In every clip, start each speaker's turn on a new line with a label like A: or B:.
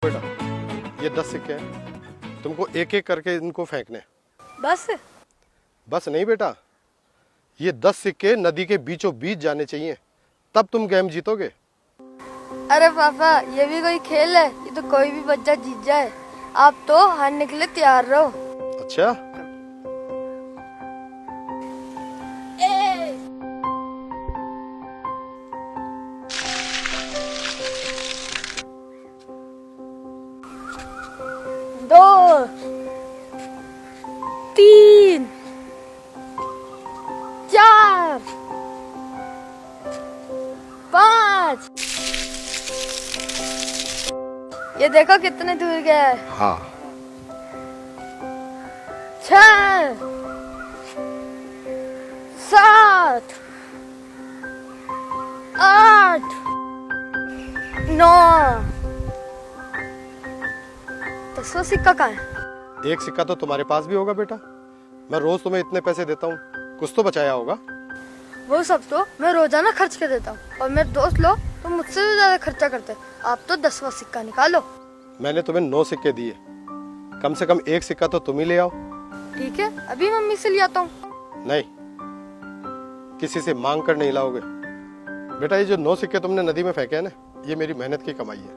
A: बेटा ये 10 सिक्के हैं, तुमको एक एक करके इनको फेंकने।
B: बस
A: बस नहीं बेटा, ये 10 सिक्के नदी के बीचों बीच जाने चाहिए, तब तुम गेम जीतोगे।
B: अरे पापा ये भी कोई खेल है? ये तो कोई भी बच्चा जीत जाए। आप तो हारने के लिए तैयार रहो।
A: अच्छा
B: दो, तीन, चार, पाँच। ये देखो कितने दूर गया है।
A: हाँ,
B: 6, 7, 8, 9। 10वां सिक्का कहाँ है?
A: एक सिक्का तो तुम्हारे पास भी होगा बेटा, मैं रोज तुम्हें इतने पैसे देता हूँ, कुछ तो बचाया होगा।
B: वो सब तो मैं रोजाना खर्च कर देता हूँ, और मेरे दोस्त लोग तो मुझसे भी ज्यादा खर्चा करते हैं। आप तो 10वां सिक्का निकालो।
A: मैंने तुम्हें 9 सिक्के दिए, कम से कम एक सिक्का तो तुम ही ले आओ।
B: ठीक है, अभी मम्मी से ले आता हूँ।
A: नहीं, किसी से मांग कर नहीं लाओगे बेटा। ये जो 9 सिक्के तुमने नदी में फेंके हैं ना, ये मेरी मेहनत की कमाई है,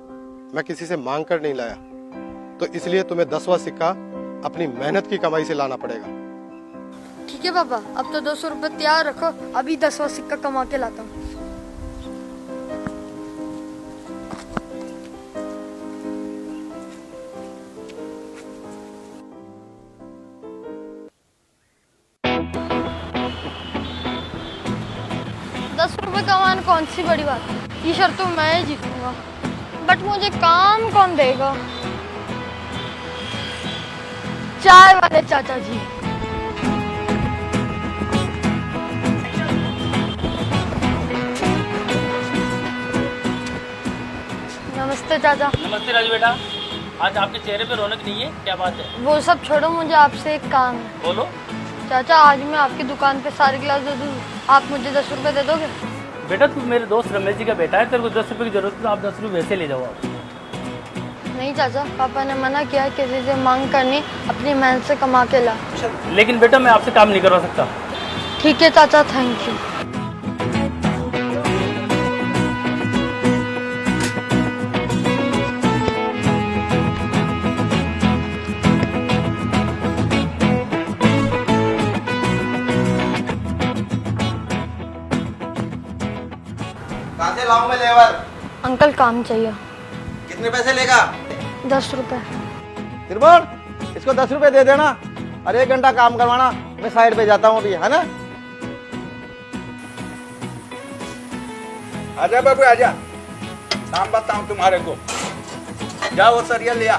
A: मैं किसी से मांग कर नहीं लाया, तो इसलिए तुम्हें 10वां सिक्का अपनी मेहनत की कमाई से लाना पड़ेगा।
B: ठीक है पापा, अब तो 200 रुपए तैयार रखो, अभी 10वां सिक्का कमा के लाता हूँ। ₹10 कमाना कौन सी बड़ी बात है, ये शर्त तो मैं ही जीतूंगा। बट मुझे काम कौन देगा? चाय वाले चाचा जी। नमस्ते चाचा।
C: नमस्ते राजू बेटा, आज आपके चेहरे पे रौनक नहीं है, क्या बात है?
B: वो सब छोड़ो, मुझे आपसे एक काम है।
C: बोलो।
B: चाचा आज मैं आपकी दुकान पे सारे गिलास दे दूँ, आप मुझे ₹10 दे दोगे?
C: बेटा तू मेरे दोस्त रमेश जी का बेटा है, तेरे को ₹10 की जरूरत है तो आप ₹10 वैसे ले जाओ आप।
B: नहीं चाचा, पापा ने मना किया किसी से मांग करनी, अपनी मेहनत से कमा के ला।
C: लेकिन बेटा मैं आपसे काम नहीं करवा सकता।
B: ठीक है चाचा, थैंक यू।
D: कहाँ से लाऊं मैं लेबर?
B: अंकल काम चाहिए।
D: कितने पैसे लेगा?
B: ₹10।
D: त्रिभुवन, इसको 10 रुपए दे देना और 1 घंटा काम करवाना। मैं साइड पे जाता हूँ अभी, है ना?
E: आजा बाबू आजा, काम बताऊं तुम्हारे को। जाओ वो सरिया ले आ।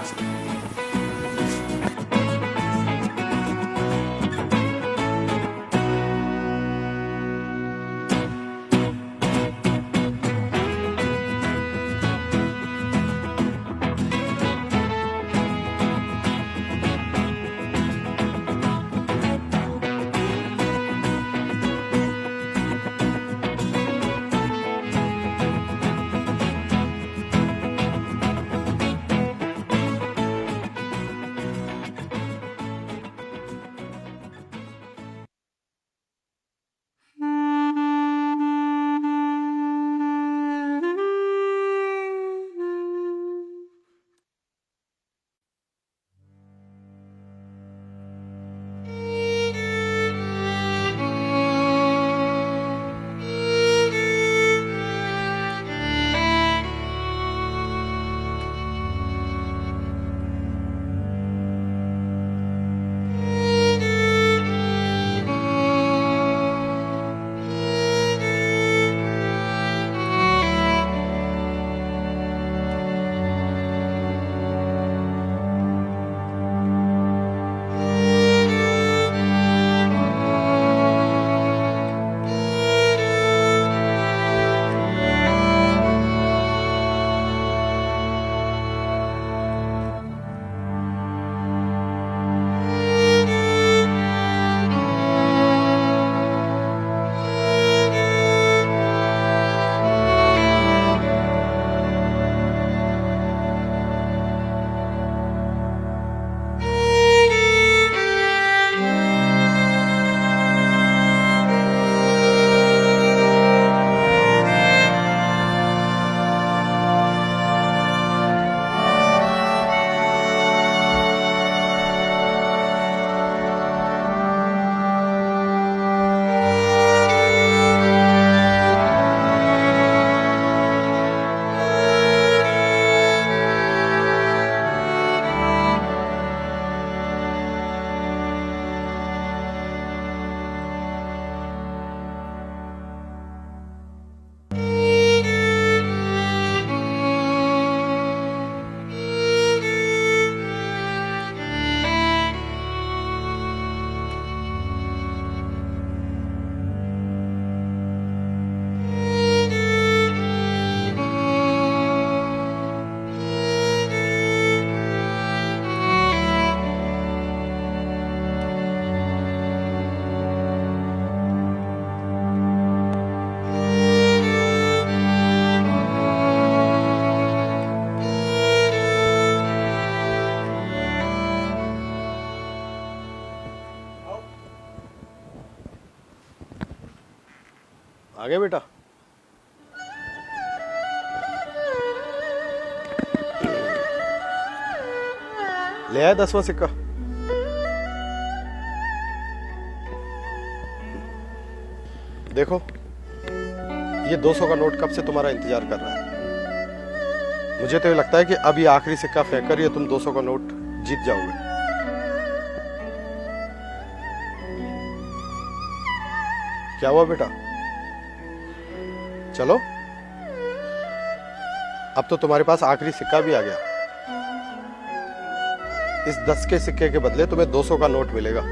A: आ गए बेटा? ले आया 10वां सिक्का? देखो, ये 200 का नोट कब से तुम्हारा इंतजार कर रहा है। मुझे तो ये लगता है कि अब ये आखिरी सिक्का फेंक कर ये तुम 200 का नोट जीत जाओगे। क्या हुआ बेटा? चलो, अब तो तुम्हारे पास आखिरी सिक्का भी आ गया। इस 10 के सिक्के के बदले तुम्हें 200 का नोट मिलेगा।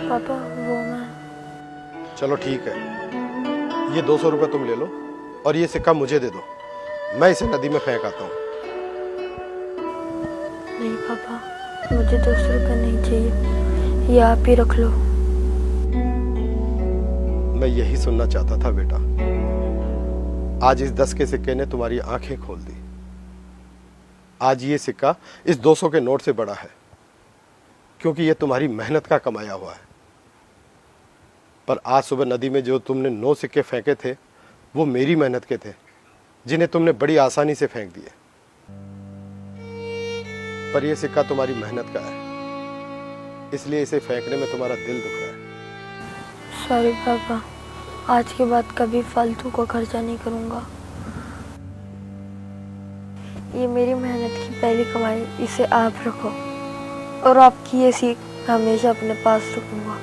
B: पापा वो मैं।
A: चलो ठीक है, ये 200 रुपए तुम ले लो और ये सिक्का मुझे दे दो। मैं इसे नदी में फेंक आता हूँ।
B: नहीं पापा, मुझे 200 रुपये नहीं चाहिए, ये आप ही रख लो।
A: मैं यही सुनना चाहता था बेटा। आज इस 10 के सिक्के ने तुम्हारी आंखें खोल दी। आज ये सिक्का इस 200 के नोट से बड़ा है, क्योंकि ये तुम्हारी मेहनत का कमाया हुआ है। पर आज सुबह नदी में जो तुमने 9 सिक्के फेंके थे, वो मेरी मेहनत के थे, जिन्हें तुमने बड़ी आसानी से फेंक दिए। पर यह सिक्का तुम्हारी मेहनत का है, इसलिए इसे फेंकने में तुम्हारा दिल दुख रहा है।
B: सॉरी पापा, आज के बाद कभी फालतू का खर्चा नहीं करूँगा। ये मेरी मेहनत की पहली कमाई, इसे आप रखो और आपकी ये सीख हमेशा अपने पास रखूँगा।